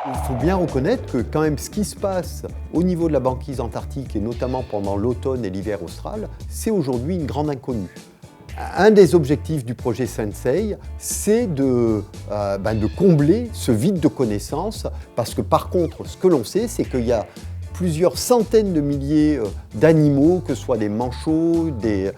Il faut bien reconnaître que quand même ce qui se passe au niveau de la banquise antarctique et notamment pendant l'automne et l'hiver austral, c'est aujourd'hui une grande inconnue. Un des objectifs du projet Sensei, c'est de combler ce vide de connaissances parce que par contre, ce que l'on sait, c'est qu'il y a plusieurs centaines de milliers d'animaux, que ce soit des manchots, des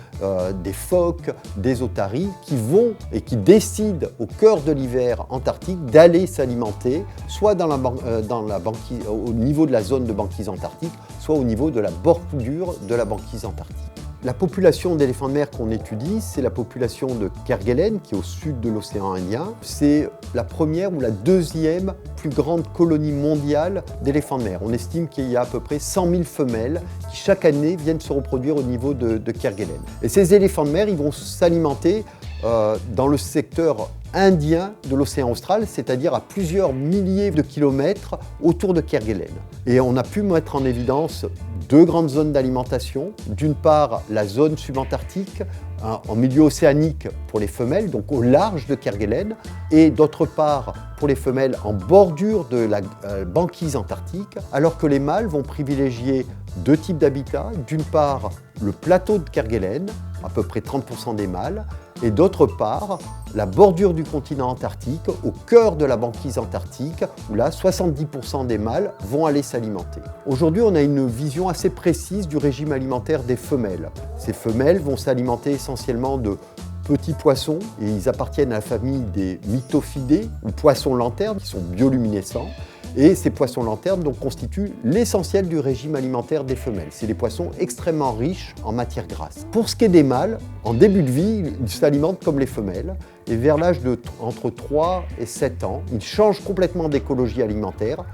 phoques, des otaries, qui vont et qui décident au cœur de l'hiver antarctique d'aller s'alimenter, soit au niveau de la zone de banquise antarctique, soit au niveau de la bordure de la banquise antarctique. La population d'éléphants de mer qu'on étudie, c'est la population de Kerguelen, qui est au sud de l'océan Indien. C'est la première ou la deuxième plus grande colonie mondiale d'éléphants de mer. On estime qu'il y a à peu près 100 000 femelles qui chaque année viennent se reproduire au niveau de Kerguelen. Et ces éléphants de mer, ils vont s'alimenter dans le secteur indien de l'océan austral, c'est-à-dire à plusieurs milliers de kilomètres autour de Kerguelen. Et on a pu mettre en évidence deux grandes zones d'alimentation. D'une part, la zone subantarctique, en milieu océanique pour les femelles, donc au large de Kerguelen, et d'autre part, pour les femelles, en bordure de la banquise antarctique, alors que les mâles vont privilégier deux types d'habitats. D'une part, le plateau de Kerguelen, à peu près 30% des mâles, et d'autre part, la bordure du continent antarctique, au cœur de la banquise antarctique, où là, 70% des mâles vont aller s'alimenter. Aujourd'hui, on a une vision assez précise du régime alimentaire des femelles. Ces femelles vont s'alimenter essentiellement de petits poissons, et ils appartiennent à la famille des mythophidae, ou poissons lanternes, qui sont bioluminescents. Et ces poissons lanternes donc, constituent l'essentiel du régime alimentaire des femelles. C'est des poissons extrêmement riches en matières grasses. Pour ce qui est des mâles, en début de vie, ils s'alimentent comme les femelles. Et vers l'âge de entre 3 et 7 ans, ils changent complètement d'écologie alimentaire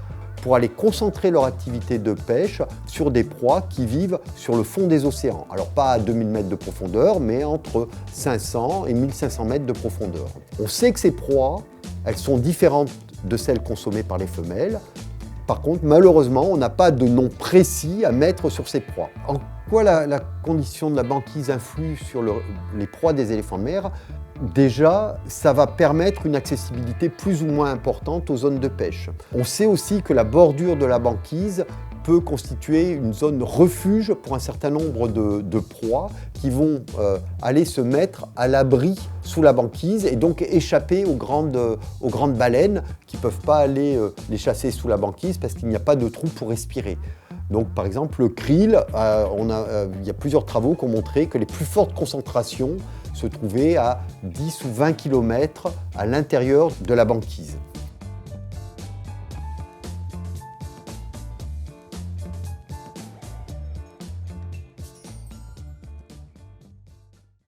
pour aller concentrer leur activité de pêche sur des proies qui vivent sur le fond des océans. Alors pas à 2000 mètres de profondeur, mais entre 500 et 1500 mètres de profondeur. On sait que ces proies, elles sont différentes de celles consommées par les femelles. Par contre, malheureusement, on n'a pas de nom précis à mettre sur ces proies. En quoi la condition de la banquise influe sur les proies des éléphants de mer? Déjà, ça va permettre une accessibilité plus ou moins importante aux zones de pêche. On sait aussi que la bordure de la banquise peut constituer une zone refuge pour un certain nombre de proies qui vont aller se mettre à l'abri sous la banquise et donc échapper aux grandes baleines qui ne peuvent pas aller les chasser sous la banquise parce qu'il n'y a pas de trou pour respirer. Donc par exemple le krill, il y a plusieurs travaux qui ont montré que les plus fortes concentrations se trouvaient à 10 ou 20 km à l'intérieur de la banquise.